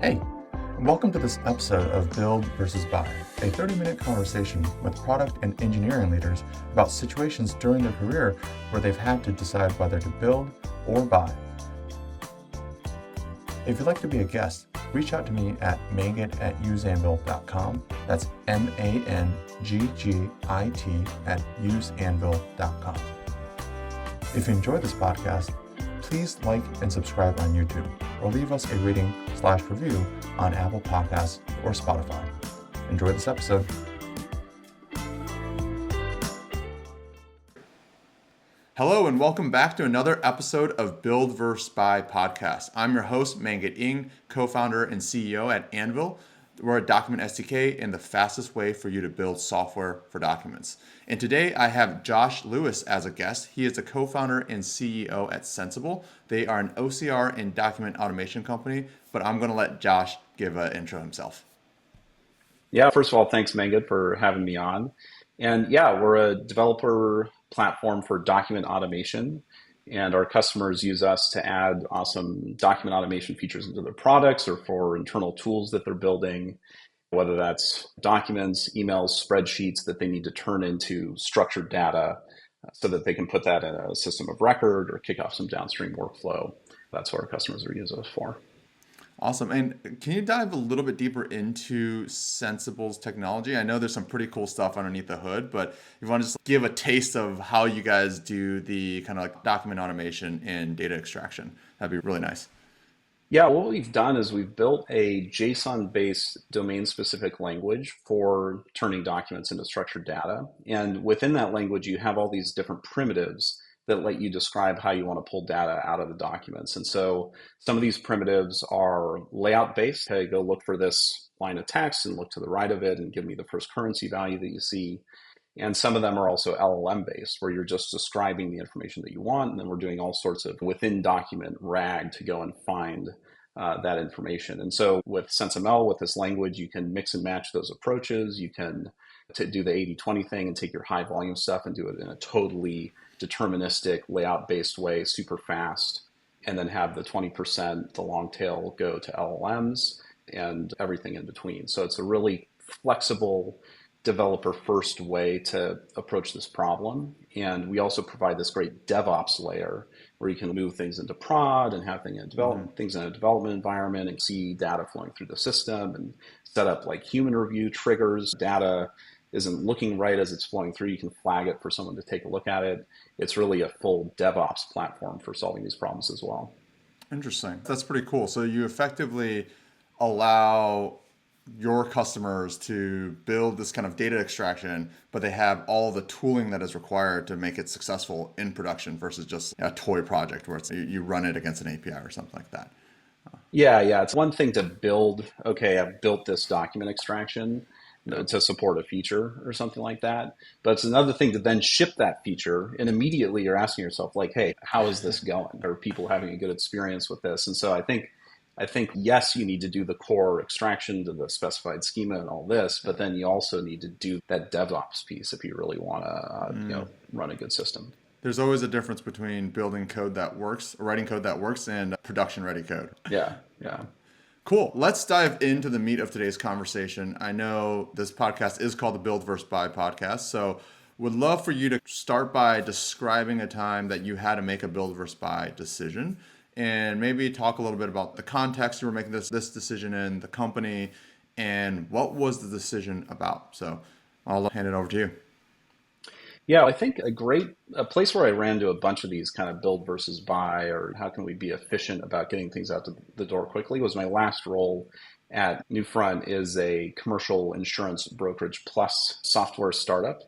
Hey, and welcome to this episode of Build versus Buy, a 30-minute conversation with product and engineering leaders about situations during their career where they've had to decide whether to build or buy. If you'd like to be a guest, reach out to me at mangit@useanvil.com. That's MANGGIT@useanvil.com. If you enjoy this podcast, please like and subscribe on YouTube or leave us a rating/review on Apple Podcasts or Spotify. Enjoy this episode. Hello and welcome back to another episode of Build vs. Buy podcast. I'm your host, Mangit Ng, co-founder and CEO at Anvil. We're a document SDK and the fastest way for you to build software for documents. And today I have Josh Lewis as a guest. He is the co-founder and CEO at Sensible. They are an OCR and document automation company, but I'm going to let Josh give an intro himself. Yeah, first of all, thanks, Mangit, for having me on. And yeah, we're a developer platform for document automation, and our customers use us to add awesome document automation features into their products or for internal tools that they're building, whether that's documents, emails, spreadsheets that they need to turn into structured data so that they can put that in a system of record or kick off some downstream workflow. That's what our customers are using us for. Awesome. And can you dive a little bit deeper into Sensible's technology? I know there's some pretty cool stuff underneath the hood, but if you want to just give a taste of how you guys do the kind of like document automation and data extraction, that'd be really nice. Yeah, what we've done is we've built a JSON-based domain-specific language for turning documents into structured data. And within that language, you have all these different primitives that let you describe how you want to pull data out of the documents. And so some of these primitives are layout-based. Hey, go look for this line of text and look to the right of it and give me the first currency value that you see. And some of them are also LLM based, where you're just describing the information that you want. And then we're doing all sorts of within document RAG to go and find that information. And so with SensiML, with this language, you can mix and match those approaches. You can do the 80-20 thing and take your high volume stuff and do it in a totally deterministic layout based way, super fast, and then have the 20%, the long tail, go to LLMs and everything in between. So it's a really flexible developer first way to approach this problem. And we also provide this great DevOps layer where you can move things into prod and have things in a development environment and see data flowing through the system and set up like human review triggers. Data isn't looking right as it's flowing through. You can flag it for someone to take a look at it. It's really a full DevOps platform for solving these problems as well. Interesting. That's pretty cool. So you effectively allow your customers to build this kind of data extraction, but they have all the tooling that is required to make it successful in production versus just a toy project where you run it against an API or something like that. Yeah. It's one thing to build, okay, I've built this document extraction to support a feature or something like that. But it's another thing to then ship that feature, and immediately you're asking yourself, like, hey, how is this going? Are people having a good experience with this? And so I think, yes, you need to do the core extraction to the specified schema and all this, but then you also need to do that DevOps piece if you really want to run a good system. There's always a difference between building code that works, writing code that works, and production-ready code. Yeah. Cool. Let's dive into the meat of today's conversation. I know this podcast is called the Build vs. Buy podcast, so would love for you to start by describing a time that you had to make a build versus buy decision, and maybe talk a little bit about the context you were making this decision in, the company, and what was the decision about. So I'll hand it over to you. Yeah, I think a place where I ran into a bunch of these kind of build versus buy, or how can we be efficient about getting things out to the door quickly, was my last role at Newfront, is a commercial insurance brokerage plus software startup.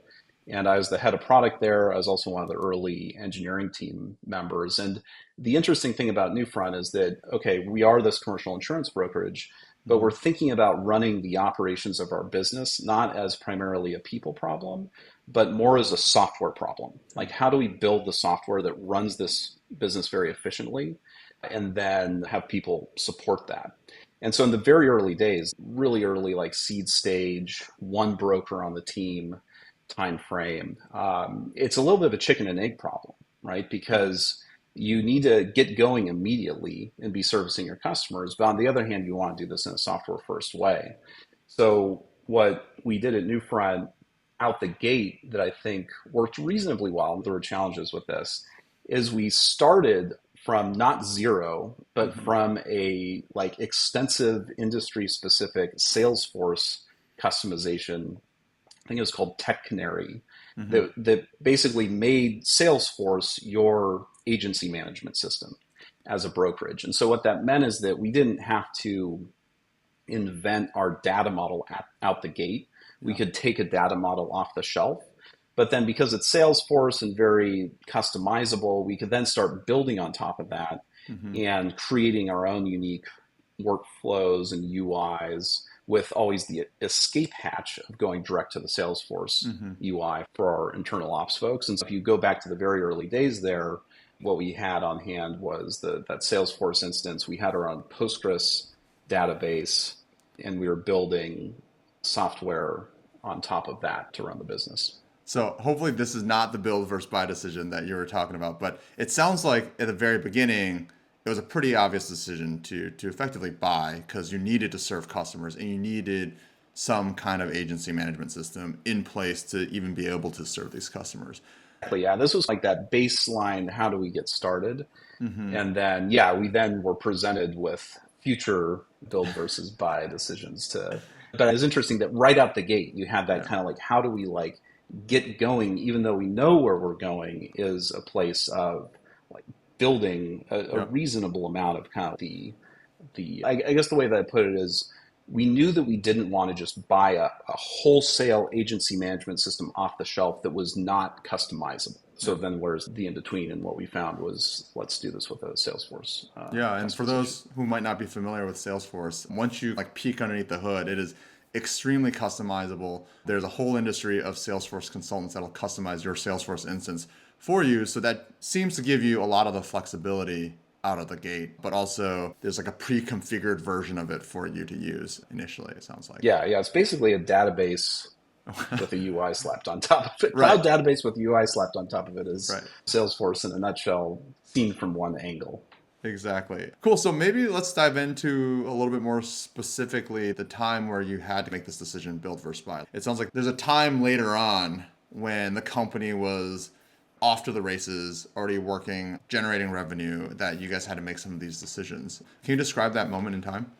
And I was the head of product there. I was also one of the early engineering team members. And the interesting thing about Newfront is that, okay, we are this commercial insurance brokerage, but we're thinking about running the operations of our business not as primarily a people problem, but more as a software problem. Like, how do we build the software that runs this business very efficiently and then have people support that? And so in the very early days, really early, like seed stage, one broker on the team time frame, it's a little bit of a chicken and egg problem, right? Because you need to get going immediately and be servicing your customers. But on the other hand, you want to do this in a software first way. So what we did at Newfront out the gate that I think worked reasonably well, there were challenges with this, is we started from not zero, but Mm-hmm. from a like extensive industry specific Salesforce customization. I think it was called Tech Canary, Mm-hmm. that basically made Salesforce your agency management system as a brokerage. And so what that meant is that we didn't have to invent our data model out the gate. We Yeah. could take a data model off the shelf. But then because it's Salesforce and very customizable, we could then start building on top of that Mm-hmm. and creating our own unique workflows and UIs with always the escape hatch of going direct to the Salesforce Mm-hmm. UI for our internal ops folks. And so if you go back to the very early days there, what we had on hand was that Salesforce instance. We had our own Postgres database, and we were building software on top of that to run the business. So hopefully this is not the build versus buy decision that you were talking about, but it sounds like at the very beginning it was a pretty obvious decision to effectively buy because you needed to serve customers and you needed some kind of agency management system in place to even be able to serve these customers. But yeah, this was like that baseline. How do we get started? Mm-hmm. And then, yeah, we then were presented with future build versus buy decisions to. But it was interesting that right out the gate, you had that Yeah. kind of like, how do we like get going, even though we know where we're going is a place of like building a Yeah. reasonable amount of kind of I guess the way that I put it is we knew that we didn't want to just buy a wholesale agency management system off the shelf that was not customizable. So Yeah. then where's the in between? And what we found was let's do this with a Salesforce Yeah, and for customization. those who might not be familiar with Salesforce, once you like peek underneath the hood, it is extremely customizable. There's a whole industry of Salesforce consultants that'll customize your Salesforce instance for you. So that seems to give you a lot of the flexibility out of the gate, but also there's like a pre-configured version of it for you to use initially, it sounds like. Yeah, it's basically a database with a UI slapped on top of it. Right, Cloud database with UI slapped on top of it is right. Salesforce in a nutshell, seen from one angle. Exactly. Cool. So maybe let's dive into a little bit more specifically the time where you had to make this decision, build versus buy. It sounds like there's a time later on when the company was off to the races, already working, generating revenue, that you guys had to make some of these decisions. Can you describe that moment in time?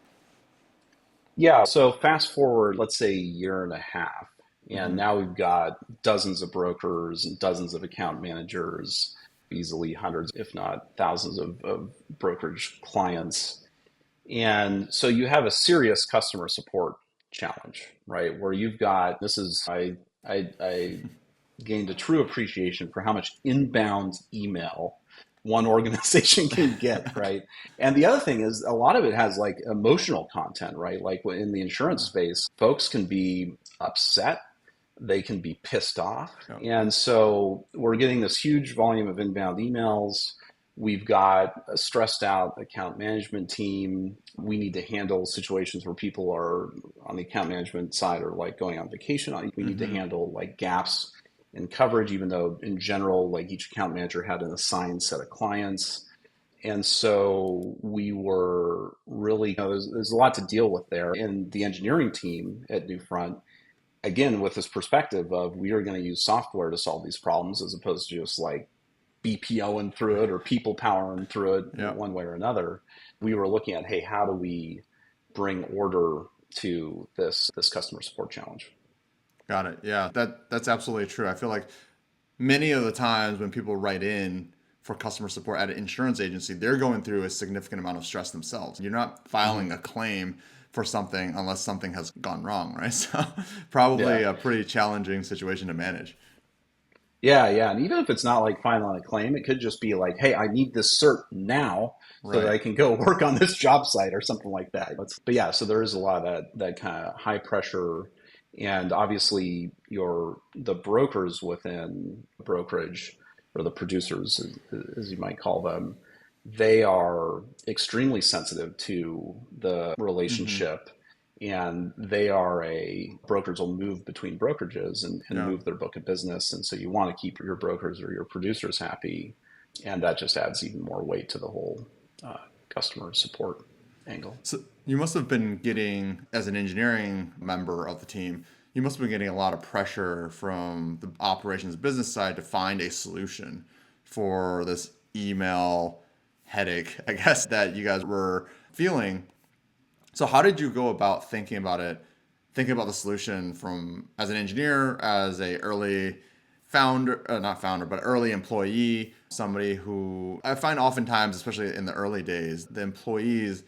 Yeah, so fast forward, let's say a year and a half, and Mm-hmm. now we've got dozens of brokers and dozens of account managers, easily hundreds, if not thousands of brokerage clients. And so you have a serious customer support challenge, right? Where you've got this is I gained a true appreciation for how much inbound email one organization can get, right? And the other thing is a lot of it has like emotional content, right? Like in the insurance Yeah. space, folks can be upset, they can be pissed off. Yeah. And so we're getting this huge volume of inbound emails. We've got a stressed out account management team. We need to handle situations where people are on the account management side are like going on vacation. We need to Mm-hmm. handle like gaps in coverage, even though in general, like each account manager had an assigned set of clients. And so we were really, there's a lot to deal with there. And the engineering team at Newfront, again, with this perspective of we are going to use software to solve these problems as opposed to just like BPOing through it or people powering through it Yeah. one way or another. We were looking at, hey, how do we bring order to this customer support challenge? Got it. Yeah, that's absolutely true. I feel like many of the times when people write in for customer support at an insurance agency, they're going through a significant amount of stress themselves. You're not Mm-hmm. filing a claim for something unless something has gone wrong, right? So probably Yeah. a pretty challenging situation to manage. Yeah. And even if it's not like filing a claim, it could just be like, hey, I need this cert now so that Right. I can go work on this job site or something like that. But yeah, so there is a lot of that kind of high pressure. And obviously the brokers within brokerage or the producers, as you might call them, they are extremely sensitive to the Mm-hmm. relationship and they are brokers will move between brokerages and Yeah. move their book of business. And so you want to keep your brokers or your producers happy And that just adds even more weight to the whole customer support angle. So you must have been getting, as an engineering member of the team, you must have been getting a lot of pressure from the operations business side to find a solution for this email headache, I guess, that you guys were feeling. So how did you go about thinking about it, thinking about the solution from as an engineer, as a early founder, not founder, but early employee, somebody who I find oftentimes, especially in the early days, the employees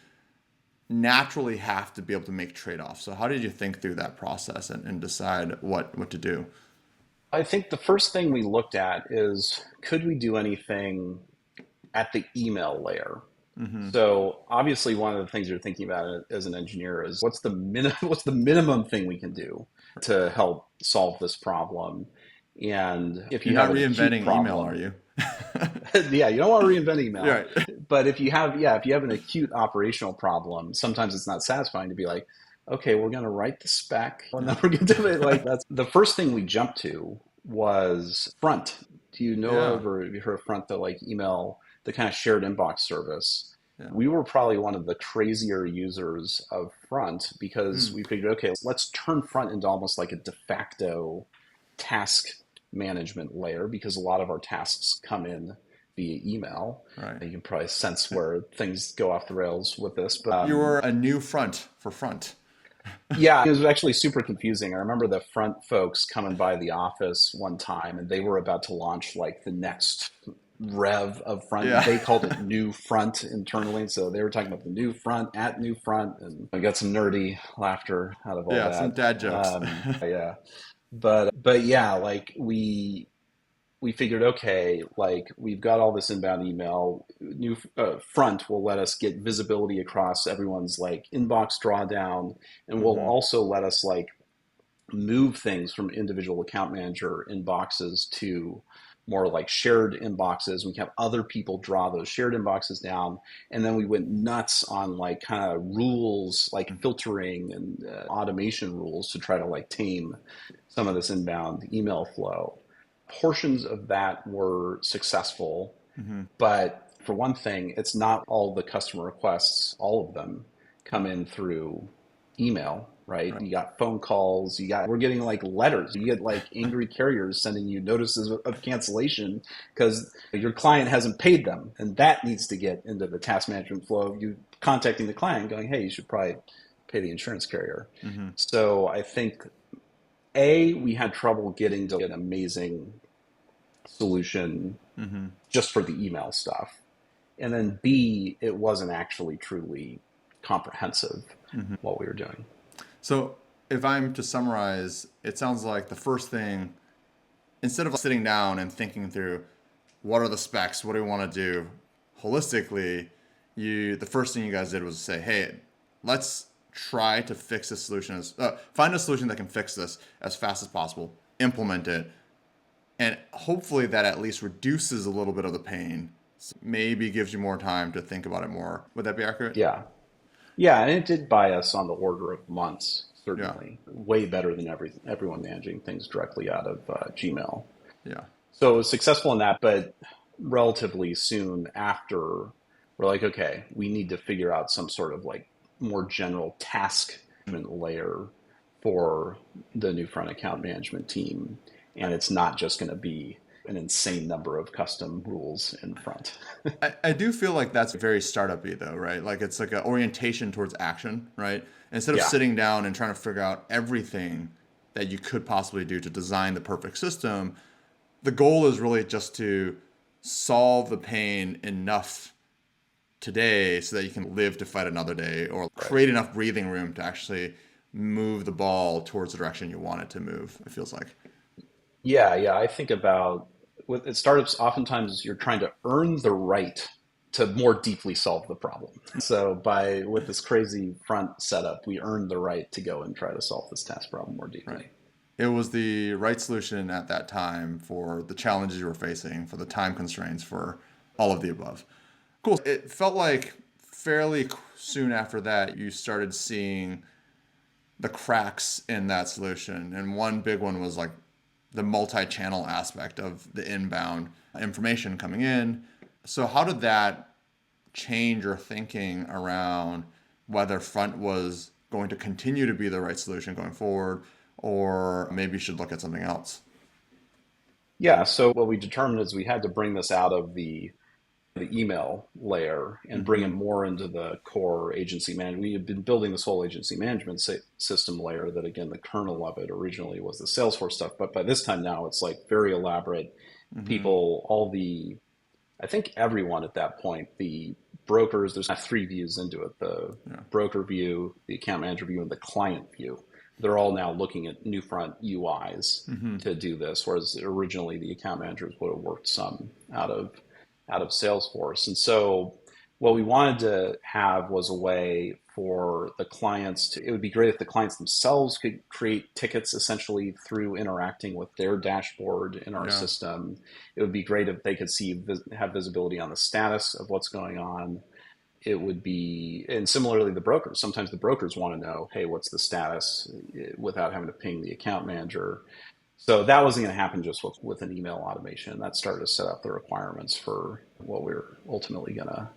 naturally have to be able to make trade-offs. So how did you think through that process and decide what to do? I think the first thing we looked at is could we do anything at the email layer? Mm-hmm. So obviously, one of the things you're thinking about as an engineer is what's the minimum thing we can do to help solve this problem? And if You're you not have an acute reinventing email, are problem, you? yeah, you don't want to reinvent email. Right. But if you have an acute operational problem, sometimes it's not satisfying to be like, okay, we're going to write the spec and Yeah. then we're going to do it. Like that's the first thing we jumped to was Front. Do you know Yeah. of or have you heard of Front, the like email, the kind of shared inbox service? Yeah. We were probably one of the crazier users of Front because Mm. we figured, okay, let's turn Front into almost like a de facto task management layer because a lot of our tasks come in via email. Right. You can probably sense where things go off the rails with this, but You were a new front for front. yeah, it was actually super confusing. I remember the Front folks coming by the office one time, and they were about to launch like the next rev of Front, and Yeah. they called it New Front internally. So they were talking about the New Front at New Front, and I got some nerdy laughter out of all Yeah. Some that. dad jokes. Yeah, but yeah, like we figured, okay, like we've got all this inbound email. New Front will let us get visibility across everyone's like inbox drawdown, and will Hmm. also let us like move things from individual account manager inboxes to more like shared inboxes. We can have other people draw those shared inboxes down, and then we went nuts on like kind of rules, like filtering and automation rules to try to like tame some of this inbound email flow. Portions of that were successful, Hmm. but for one thing, it's not all the customer requests, all of them come in through email, right? Right. You got phone calls, we're getting like letters. You get like angry carriers sending you notices of cancellation because your client hasn't paid them. And that needs to get into the task management flow of you contacting the client going, hey, you should probably pay the insurance carrier. Hmm. So I think we had trouble getting to an amazing solution Hmm. just for the email stuff. And then B, it wasn't actually truly comprehensive Hmm. what we were doing. So if I'm to summarize, it sounds like the first thing, instead of sitting down and thinking through what are the specs, what do we want to do holistically, the first thing you guys did was say, hey, let's try to fix this solution find a solution that can fix this as fast as possible, implement it, and hopefully that at least reduces a little bit of the pain. Maybe gives you more time to think about it more. Would that be accurate? Yeah. Yeah. And it did buy us on the order of months, Yeah. certainly. Way better than everyone managing things directly out of Gmail. Yeah. So it was successful in that, but relatively soon after, we're like, okay, we need to figure out some sort of like more general task management layer for the new front account management team. And it's not just going to be an insane number of custom rules in front. I do feel like that's very startup-y though, right? Like it's like an orientation towards action, right? Instead of Yeah, sitting down and trying to figure out everything that you could possibly do to design the perfect system, the goal is really just to solve the pain enough today so that you can live to fight another day or right. create enough breathing room to actually move the ball towards the direction you want it to move, it feels like. Yeah. I think about with startups, oftentimes you're trying to earn the right to more deeply solve the problem. So by with this crazy front setup, we earned the right to go and try to solve this task problem more Right. deeply. It was the right solution at that time for the challenges you were facing, for the time constraints, for all of the above. Cool. It felt like fairly soon after that, you started seeing the cracks in that solution. And one big one was like the multi channel aspect of the inbound information coming in. So how did that change your thinking around whether front was going to continue to be the right solution going forward, or maybe you should look at something else? Yeah, so what we determined is we had to bring this out of the email layer and bring it Hmm. more into the core agency management. We had been building this whole agency management system layer that, again, the kernel of it originally was the Salesforce stuff. But by this time now, it's like very elaborate. Hmm. People, I think everyone at that point, the brokers, there's not three views into it, the Yeah. broker view, the account manager view, and the client view. They're all now looking at Newfront UIs Hmm. to do this, whereas originally the account managers would have worked some out of Salesforce. And so what we wanted to have was a way for the clients to, it would be great if the clients themselves could create tickets essentially through interacting with their dashboard in our Yeah. system. It would be great if they could have visibility on the status of what's going on. It would be, and similarly, the brokers. Sometimes the brokers want to know, hey, what's the status without having to ping the account manager. So that wasn't going to happen just with an email automation. That started to set up the requirements for what we were ultimately going to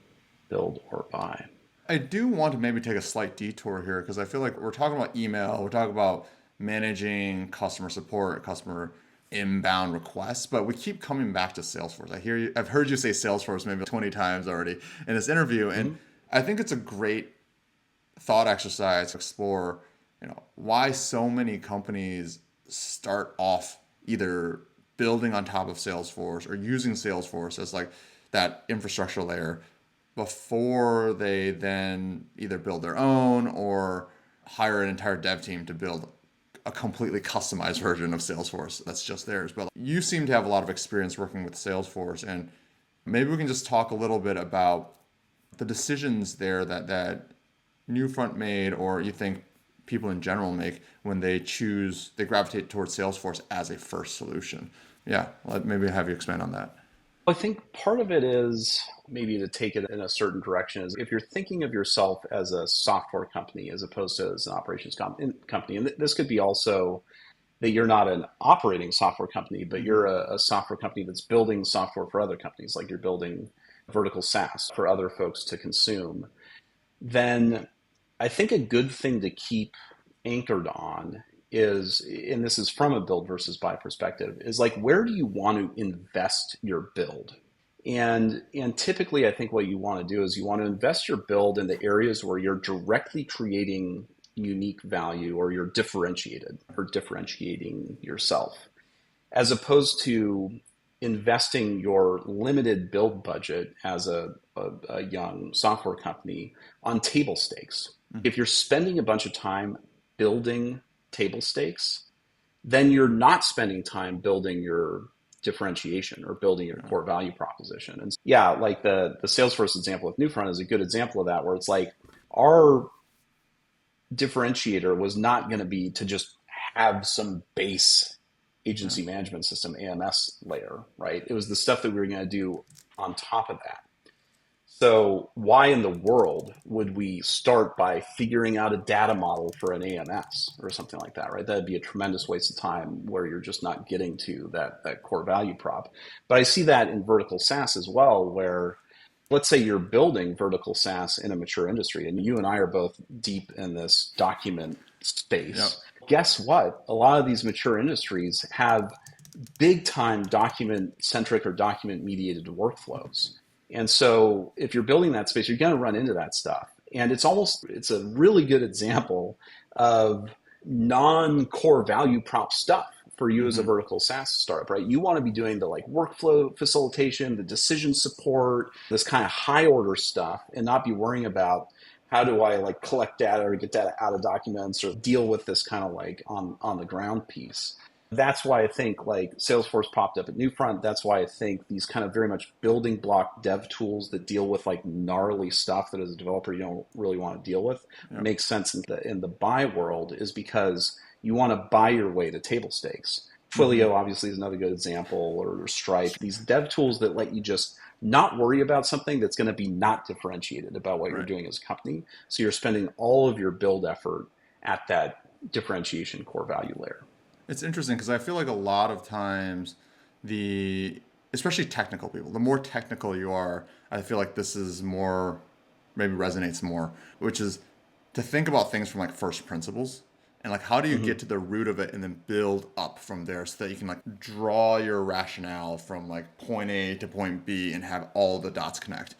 build or buy. I do want to maybe take a slight detour here because I feel like we're talking about email, we're talking about managing customer support, customer inbound requests, but we keep coming back to Salesforce. I've heard you say Salesforce maybe 20 times already in this interview, and Mm-hmm. I think it's a great thought exercise to explore, why so many companies start off either building on top of Salesforce or using Salesforce as like that infrastructure layer before they then either build their own or hire an entire dev team to build a completely customized version of Salesforce that's just theirs. But you seem to have a lot of experience working with Salesforce, and maybe we can just talk a little bit about the decisions there that Newfront made, or you think people in general make when they gravitate towards Salesforce as a first solution. Yeah, maybe have you expand on that. I think part of it is maybe to take it in a certain direction is if you're thinking of yourself as a software company as opposed to as an operations company, and this could be also that you're not an operating software company, but you're Hmm. a software company that's building software for other companies, like you're building vertical SaaS for other folks to consume, then I think a good thing to keep anchored on is, and this is from a build versus buy perspective, is like where do you want to invest your build? And typically I think what you want to do is you want to invest your build in the areas where you're directly creating unique value or you're differentiated or differentiating yourself as opposed to investing your limited build budget as a young software company on table stakes. If you're spending a bunch of time building table stakes, then you're not spending time building your differentiation or building your core value proposition. And yeah, like the Salesforce example with Newfront is a good example of that, where it's like our differentiator was not going to be to just have some base Yeah. agency management system AMS layer, right? It was the stuff that we were going to do on top of that. So why in the world would we start by figuring out a data model for an AMS or something like that, right? That'd be a tremendous waste of time where you're just not getting to that core value prop. But I see that in vertical SaaS as well, where let's say you're building vertical SaaS in a mature industry, and you and I are both deep in this document Yep. space. Guess what? A lot of these mature industries have big time document centric or document mediated workflows. And so if you're building that space, you're going to run into that stuff. And it's a really good example of non-core value prop stuff for you as a Hmm. vertical SaaS startup, right? You want to be doing the like workflow facilitation, the decision support, this kind of high order stuff, and not be worrying about how do I like collect data or get data out of documents or deal with this kind of like on the ground piece. That's why I think like Salesforce popped up at Newfront. That's why I think these kind of very much building block dev tools that deal with like gnarly stuff that as a developer you don't really want to deal with Yep. makes sense in the buy world is because you want to buy your way to table stakes. Hmm. Twilio obviously is another good example, or Stripe. These dev tools that let you just not worry about something that's going to be not differentiated about what you're Right. doing as a company. So you're spending all of your build effort at that differentiation core value layer. It's interesting because I feel like a lot of times the especially technical people. The more technical you are, I feel like this is more, maybe resonates more, which is to think about things from like first principles and like how do you Hmm. get to the root of it and then build up from there so that you can like draw your rationale from like point A to point B and have all the dots connect.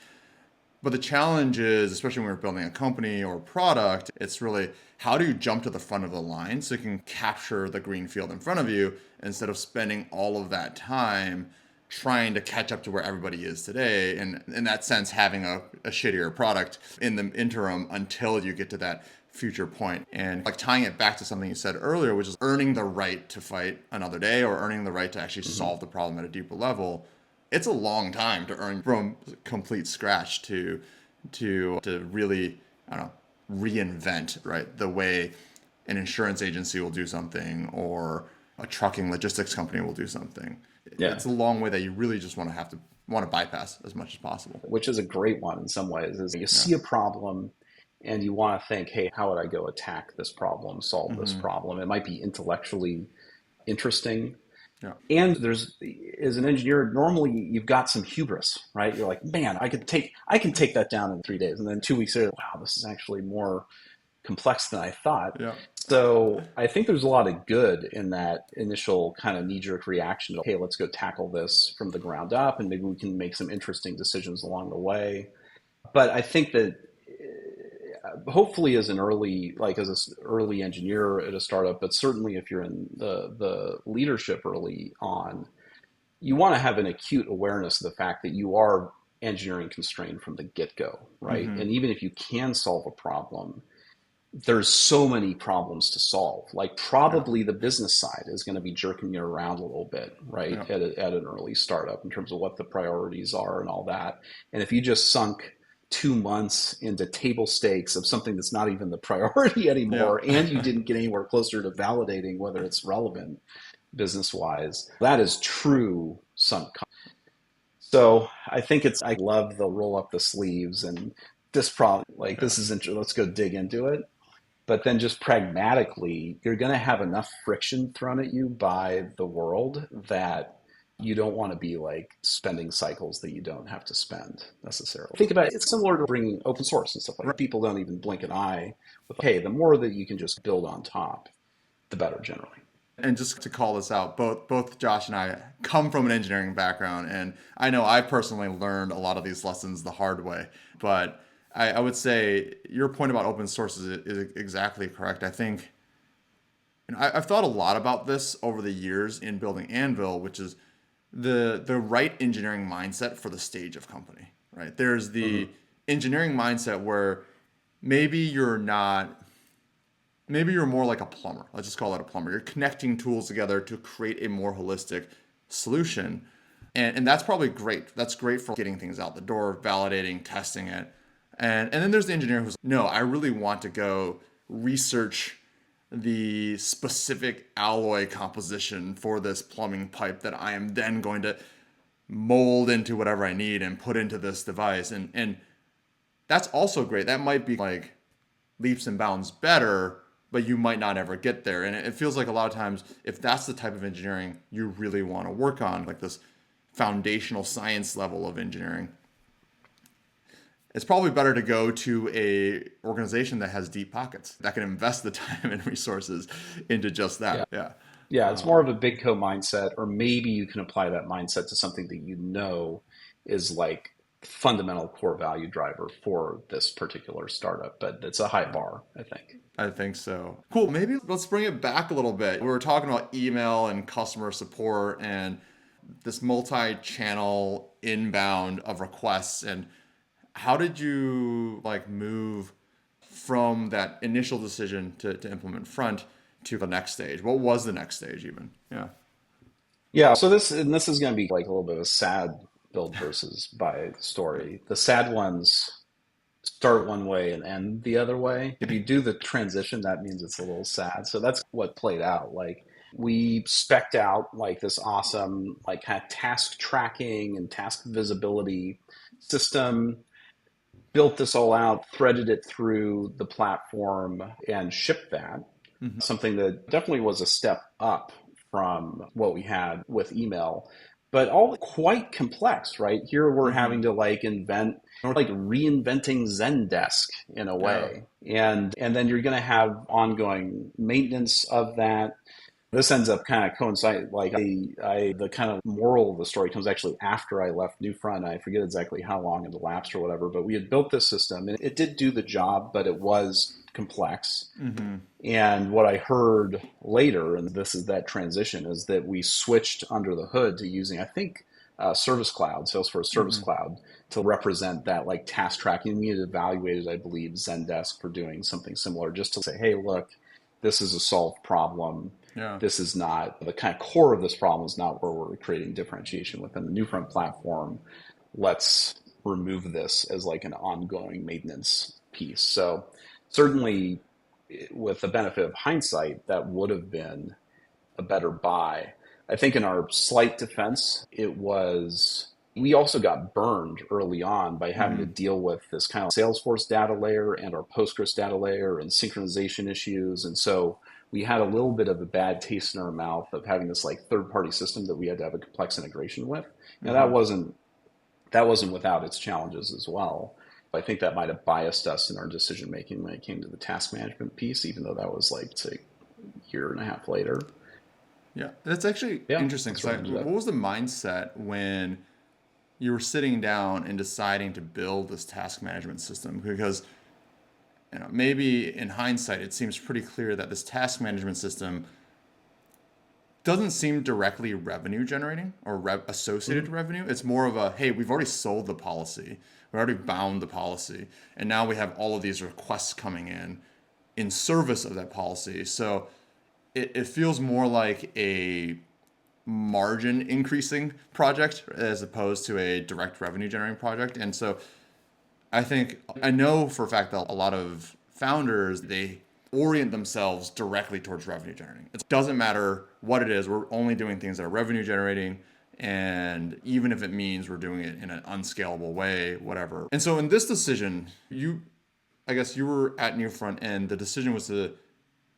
But the challenge is, especially when we're building a company or a product, it's really how do you jump to the front of the line so you can capture the green field in front of you instead of spending all of that time trying to catch up to where everybody is today. And in that sense, having a shittier product in the interim until you get to that future point. And like tying it back to something you said earlier, which is earning the right to fight another day or earning the right to actually Hmm. solve the problem at a deeper level. It's a long time to earn from complete scratch to really, I don't know, reinvent, right, the way an insurance agency will do something or a trucking logistics company will do something. Yeah. It's a long way that you really just want to bypass as much as possible. Which is a great one in some ways, is you Yeah. see a problem and you want to think, hey, how would I go attack this problem, solve this Hmm. problem? It might be intellectually interesting. Yeah. And there's, as an engineer, normally you've got some hubris, right? You're like, man, I can take that down in 3 days. And then 2 weeks later, wow, this is actually more complex than I thought. Yeah. So I think there's a lot of good in that initial kind of knee-jerk reaction to, hey, let's go tackle this from the ground up, and maybe we can make some interesting decisions along the way. But I think that hopefully as an early, like as an early engineer at a startup, but certainly if you're in the leadership early on, you want to have an acute awareness of the fact that you are engineering constrained from the get-go, right? Hmm. And even if you can solve a problem, there's so many problems to solve. Like Yeah. probably the business side is going to be jerking you around a little bit, right? Yeah. At an early startup in terms of what the priorities are and all that. And if you just sunk 2 months into table stakes of something that's not even the priority Yeah. anymore, and you didn't get anywhere closer to validating whether it's relevant business wise, that is true sunk cost. So I think I love the roll up the sleeves and this problem, like Yeah. this is interesting. Let's go dig into it. But then just pragmatically, you're going to have enough friction thrown at you by the world that you don't want to be like spending cycles that you don't have to spend necessarily. Think about it. It's similar to bringing open source and stuff like that. Right. People don't even blink an eye with, hey, the more that you can just build on top, the better generally. And just to call this out, both Josh and I come from an engineering background, and I know I personally learned a lot of these lessons the hard way. But I would say your point about open source is exactly correct. I think, and I've thought a lot about this over the years in building Anvil, which is the right engineering mindset for the stage of company. Right? There's the Hmm. engineering mindset where maybe you're not maybe you're more like a plumber. Let's just call it a plumber. You're connecting tools together to create a more holistic solution. And that's probably great. That's great for getting things out the door, validating, testing it. And then there's the engineer who's, no, I really want to go research the specific alloy composition for this plumbing pipe that I am then going to mold into whatever I need and put into this device. And that's also great. That might be like leaps and bounds better, but you might not ever get there. And it feels like a lot of times, if that's the type of engineering you really want to work on, like this foundational science level of engineering, it's probably better to go to a organization that has deep pockets that can invest the time and resources into just Yeah. that. Yeah. Yeah, it's more of a big co mindset, or maybe you can apply that mindset to something that you know is like fundamental core value driver for this particular startup. But it's a high Yeah. bar, I think. I think so. Cool. Maybe let's bring it back a little bit. We were talking about email and customer support and this multi-channel inbound of requests, and how did you like move from that initial decision to implement front to the next stage? What was the next stage even? Yeah. Yeah, so this is going to be like a little bit of a sad build versus buy story. The sad ones start one way and end the other way. If you do the transition, that means it's a little sad. So that's what played out. Like we specced out like this awesome like kind of task tracking and task visibility system, built this all out, threaded it through the platform and shipped that. Hmm. Something that definitely was a step up from what we had with email, but all quite complex, right? Here we're having Mm-hmm. to like invent or like reinventing Zendesk in a Yeah. way. And then you're going to have ongoing maintenance of that. This ends up kind of coinciding, like the kind of moral of the story comes actually after I left Newfront. I forget exactly how long it elapsed or whatever, but we had built this system and it did do the job, but it was complex. Mm-hmm. And what I heard later, and this is that transition, is that we switched under the hood to using, I think, Service Cloud, Salesforce Service Mm-hmm. Cloud, to represent that like task tracking. We had evaluated, I believe, Zendesk for doing something similar, just to say, hey, look, this is a solved problem. Yeah. This is not the kind of core of this problem is not where we're creating differentiation within the Newfront platform. Let's remove this as like an ongoing maintenance piece. So certainly with the benefit of hindsight, that would have been a better buy. I think in our slight defense, it was we also got burned early on by having to Mm-hmm. deal with this kind of Salesforce data layer and our Postgres data layer and synchronization issues. And so we had a little bit of a bad taste in our mouth of having this like third party system that we had to have a complex integration with. Now Mm-hmm. that wasn't without its challenges as well. I think that might have biased us in our decision making when it came to the task management piece, even though that was like say a year and a half later. Yeah. That's actually Yeah, interesting. that's where Because we ended what up. was the mindset when you were sitting down and deciding to build this task management system? Because maybe in hindsight, it seems pretty clear that this task management system doesn't seem directly revenue generating or associated Mhm. revenue. It's more of a, hey, we've already sold the policy, we already bound the policy, and now we have all of these requests coming in service of that policy. So it feels more like a margin increasing project as opposed to a direct revenue generating project. And so I know for a fact that a lot of founders, they orient themselves directly towards revenue generating. It doesn't matter what it is, we're only doing things that are revenue generating. And even if it means we're doing it in an unscalable way, whatever. And so in this decision, I guess you were at Newfront and the decision was to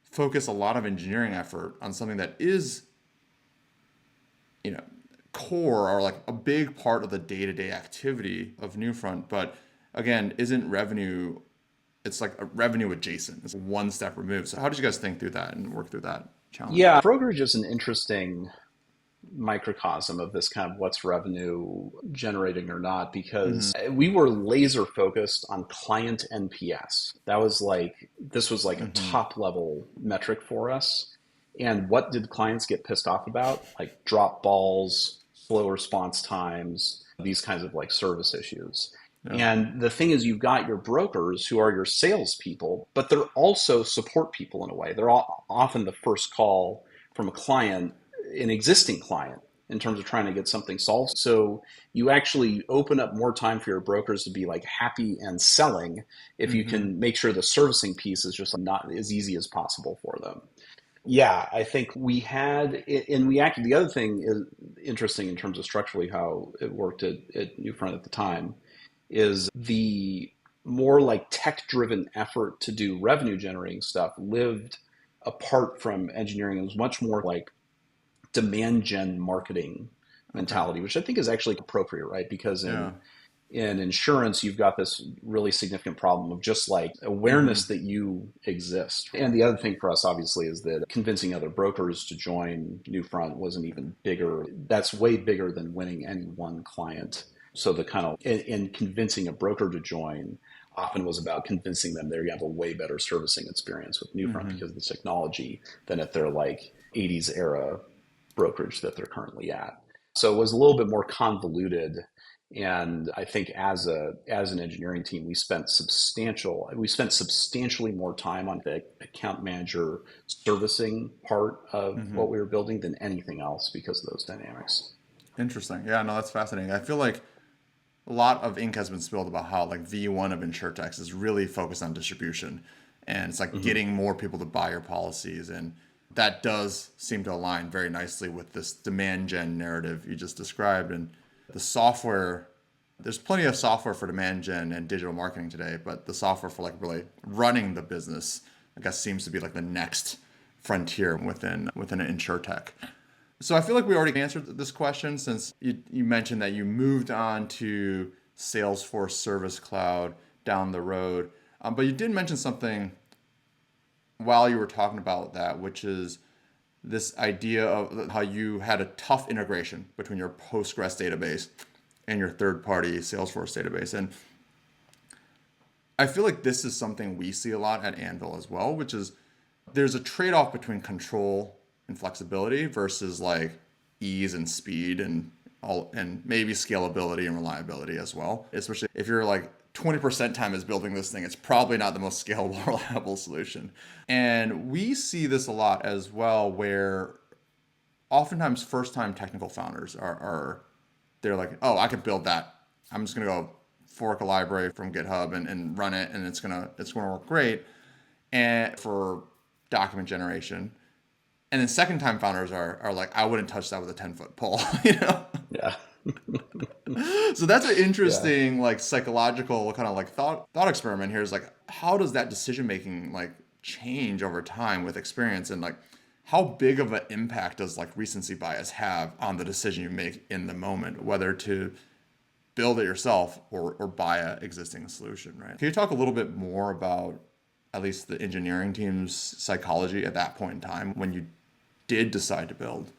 focus a lot of engineering effort on something that is, you know, core or like a big part of the day-to-day activity of Newfront, but again, isn't revenue, it's like a revenue adjacent. It's one step removed. So how did you guys think through that and work through that challenge? Yeah, brokerage is an interesting microcosm of this kind of what's revenue generating or not Mm-hmm. because we were laser focused on client NPS. This was like a Mm-hmm. top level metric for us. And what did clients get pissed off about? Like drop balls, slow response times, these kinds of like service issues. Yeah. And the thing is, you've got your brokers who are your salespeople, but they're also support people in a way. They're often the first call from a client, an existing client, in terms of trying to get something solved. So you actually open up more time for your brokers to be like happy and selling if you Mm-hmm. can make sure the servicing piece is just not as easy as possible for them. Yeah, I think we had, and we actually, the other thing is interesting in terms of structurally how it worked at Newfront at the time is the more like tech driven effort to do revenue generating stuff lived apart from engineering. It was much more like demand gen marketing Okay. mentality, which I think is actually appropriate, right? Because Yeah. in insurance, you've got this really significant problem of just like Mm-hmm. awareness that you exist. And the other thing for us, obviously, is that convincing other brokers to join Newfront was an even bigger, that's way bigger than winning any one client. So the kind of, in convincing a broker to join often was about convincing them they're going to have a way better servicing experience with Newfront Mm-hmm. because of the technology than at their like 80s era brokerage that they're currently at. So it was a little bit more convoluted. And I think as an engineering team, we spent substantially more time on the account manager servicing part of Mm-hmm. what we were building than anything else because of those dynamics. Interesting. Yeah, no, that's fascinating. I feel like a lot of ink has been spilled about how like V1 of InsurTech is really focused on distribution, and it's like Hmm. getting more people to buy your policies, and that does seem to align very nicely with this demand gen narrative you just described. And the software, there's plenty of software for demand gen and digital marketing today, but the software for like really running the business, I guess, seems to be like the next frontier within an InsurTech. So I feel like we already answered this question since you mentioned that you moved on to Salesforce Service Cloud down the road. But you did mention something while you were talking about that, which is this idea of how you had a tough integration between your Postgres database and your third party Salesforce database. And I feel like this is something we see a lot at Anvil as well, which is there's a trade off between control and flexibility versus like ease and speed and maybe scalability and reliability as well. Especially if you're like 20% time is building this thing, it's probably not the most scalable, reliable solution. And we see this a lot as well, where oftentimes first time technical founders are they're like, oh, I could build that. I'm just gonna go fork a library from GitHub and run it, and it's gonna work great. And for document generation, and then second time founders are like, I wouldn't touch that with a 10-foot pole, you know. Yeah. So that's an Yeah. interesting like psychological kind of like thought experiment here is like, how does that decision making like change over time with experience, and like how big of an impact does like recency bias have on the decision you make in the moment, whether to build it yourself or buy a existing solution, right? Can you talk a little bit more about at least the engineering team's psychology at that point in time when you did decide to build?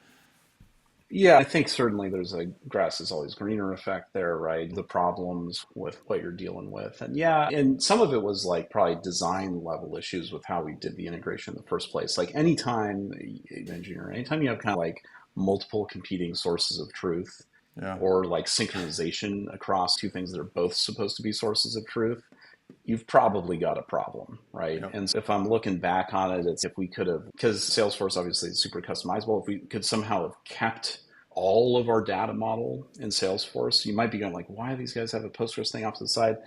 Yeah, I think certainly there's a grass is always greener effect there, right? The problems with what you're dealing with. And yeah, and some of it was like probably design level issues with how we did the integration in the first place. Like anytime you have kind of like multiple competing sources of truth Yeah. or like synchronization across two things that are both supposed to be sources of truth, you've probably got a problem, right? Yep. And so if I'm looking back on it, it's if we could have, because Salesforce obviously is super customizable, if we could somehow have kept all of our data model in Salesforce, you might be going like, why do these guys have a Postgres thing off to the side?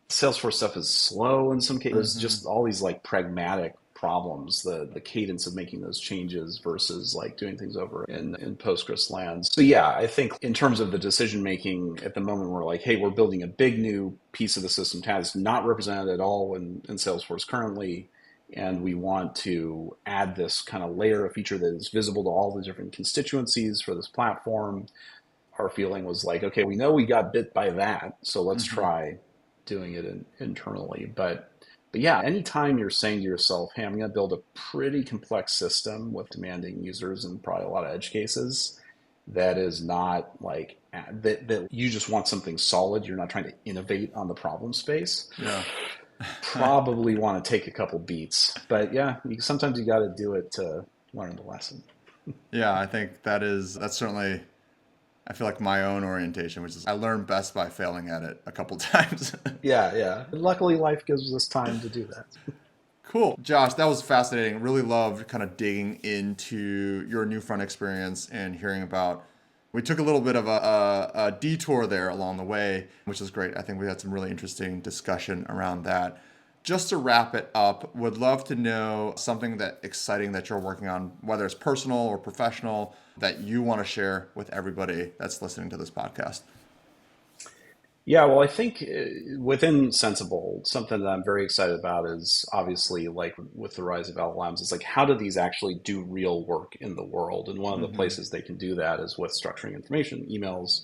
Salesforce stuff is slow in some cases. Mm-hmm. Just all these like pragmatic problems, the cadence of making those changes versus like doing things over in Postgres land. So yeah, I think in terms of the decision making at the moment, we're like, hey, we're building a big new piece of the system that is not represented at all in Salesforce currently. And we want to add this kind of layer of feature that is visible to all the different constituencies for this platform. Our feeling was like, okay, we know we got bit by that, so let's Mm-hmm. try doing it internally. But yeah, anytime you're saying to yourself, hey, I'm going to build a pretty complex system with demanding users and probably a lot of edge cases, that is not like that you just want something solid. You're not trying to innovate on the problem space. Yeah. Probably want to take a couple beats. But yeah, sometimes you got to do it to learn the lesson. Yeah, I think that's certainly I feel like my own orientation, which is I learn best by failing at it a couple times. Yeah, yeah. Luckily, life gives us time to do that. Cool. Josh, that was fascinating. Really loved kind of digging into your new front experience and hearing about. We took a little bit of a detour there along the way, which is great. I think we had some really interesting discussion around that. Just to wrap it up, would love to know something that exciting that you're working on, whether it's personal or professional, that you want to share with everybody that's listening to this podcast. Yeah, well, I think within Sensible, something that I'm very excited about is obviously like with the rise of LLMs, it's like how do these actually do real work in the world? And one of the Mm-hmm. places they can do that is with structuring information, emails,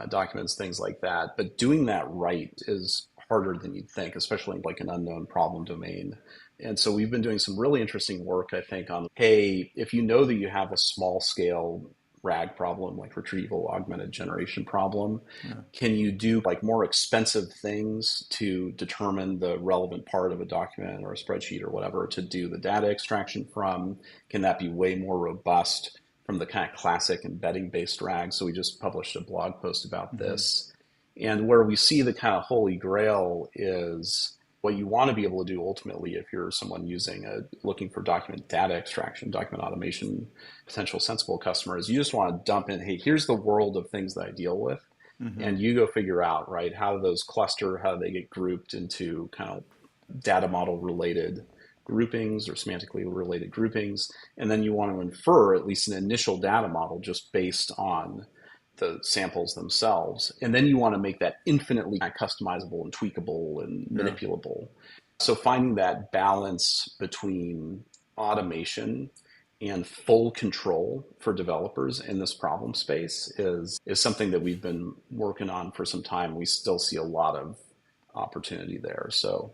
documents, things like that. But doing that right is harder than you'd think, especially in like an unknown problem domain. And so we've been doing some really interesting work, I think, on, hey, if you know that you have a small scale RAG problem, like retrieval augmented generation problem, Yeah. can you do like more expensive things to determine the relevant part of a document or a spreadsheet or whatever to do the data extraction from? Can that be way more robust from the kind of classic embedding based RAG? So we just published a blog post about Mm-hmm. this. And where we see the kind of holy grail is what you want to be able to do ultimately if you're someone looking for document data extraction, document automation, potential Sensible customers, you just want to dump in, hey, here's the world of things that I deal with. Mm-hmm. And you go figure out, right, how do those cluster, how do they get grouped into kind of data model related groupings or semantically related groupings. And then you want to infer at least an initial data model just based on the samples themselves. And then you want to make that infinitely customizable and tweakable and Yeah. manipulable. So finding that balance between automation and full control for developers in this problem space is something that we've been working on for some time. We still see a lot of opportunity there. So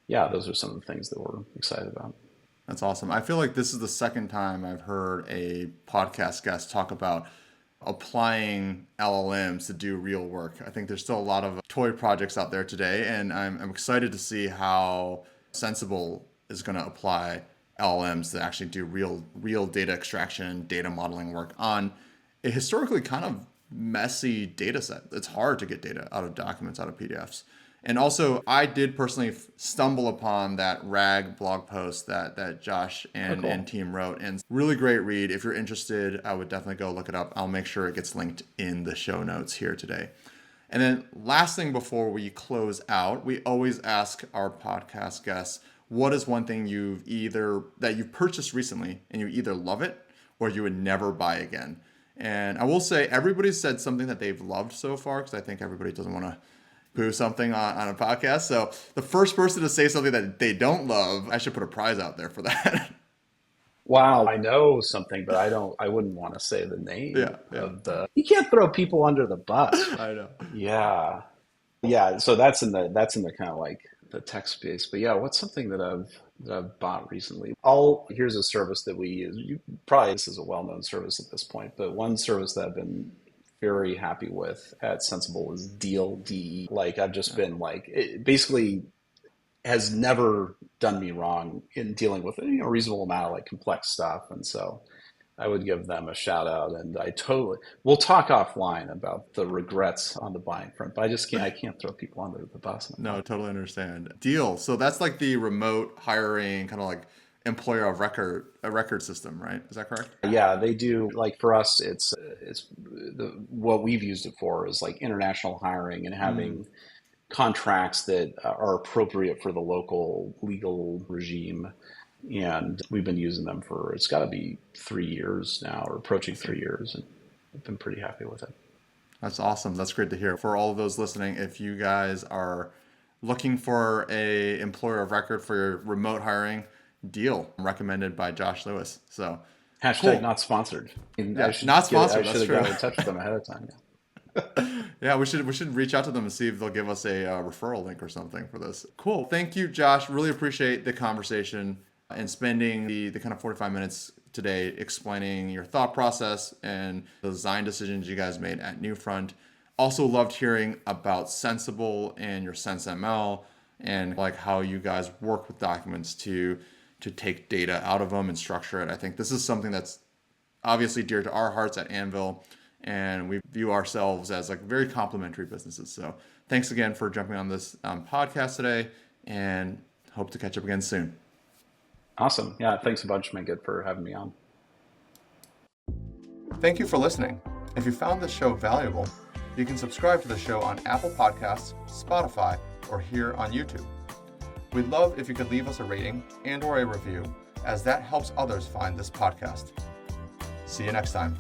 yeah, those are some of the things that we're excited about. That's awesome. I feel like this is the second time I've heard a podcast guest talk about applying LLMs to do real work. I think there's still a lot of toy projects out there today, and I'm excited to see how Sensible is going to apply LLMs to actually do real data extraction, data modeling work on a historically kind of messy data set. It's hard to get data out of documents, out of PDFs. And also, I did personally stumble upon that RAG blog post that Josh and team wrote, and really great read. If you're interested, I would definitely go look it up. I'll make sure it gets linked in the show notes here today. And then last thing before we close out, we always ask our podcast guests, what is one thing that you've purchased recently and you either love it or you would never buy again? And I will say everybody's said something that they've loved so far, because I think everybody doesn't want to poo something on a podcast. So the first person to say something that they don't love, I should put a prize out there for that. Wow, I know something, but I wouldn't want to say the name Yeah. of you can't throw people under the bus. I know. Yeah. Yeah. So that's in the kind of like the tech space. But yeah, what's something that I've bought recently? Here's a service that we use. This is a well-known service at this point, but one service that I've been very happy with at Sensible is Deal, DE. Like I've just been like, it basically has never done me wrong in dealing with a reasonable amount of like complex stuff. And so I would give them a shout out, and we'll talk offline about the regrets on the buying front, but I can't throw people under the bus. No, I totally understand. Deal. So that's like the remote hiring, kind of like employer of record, a record system, right? Is that correct? Yeah, they do. Like for us, it's what we've used it for is like international hiring and having contracts that are appropriate for the local legal regime. And we've been using them for, it's got to be 3 years now, or approaching 3 years, and I've been pretty happy with it. That's awesome. That's great to hear. For all of those listening, if you guys are looking for a employer of record for your remote hiring, Deal, recommended by Josh Lewis. So Hashtag cool. Not sponsored. Yeah, not sponsored. I should have got in touch with them ahead of time. Yeah. Yeah, we should reach out to them and see if they'll give us a referral link or something for this. Cool. Thank you, Josh. Really appreciate the conversation and spending the kind of 45 minutes today explaining your thought process and the design decisions you guys made at Newfront. Also loved hearing about Sensible and your SenseML and like how you guys work with documents to take data out of them and structure it. I think this is something that's obviously dear to our hearts at Anvil, and we view ourselves as like very complementary businesses. So thanks again for jumping on this podcast today, and hope to catch up again soon. Awesome. Yeah, thanks a bunch, Mangat, for having me on. Thank you for listening. If you found this show valuable, you can subscribe to the show on Apple Podcasts, Spotify, or here on YouTube. We'd love if you could leave us a rating and/or a review, as that helps others find this podcast. See you next time.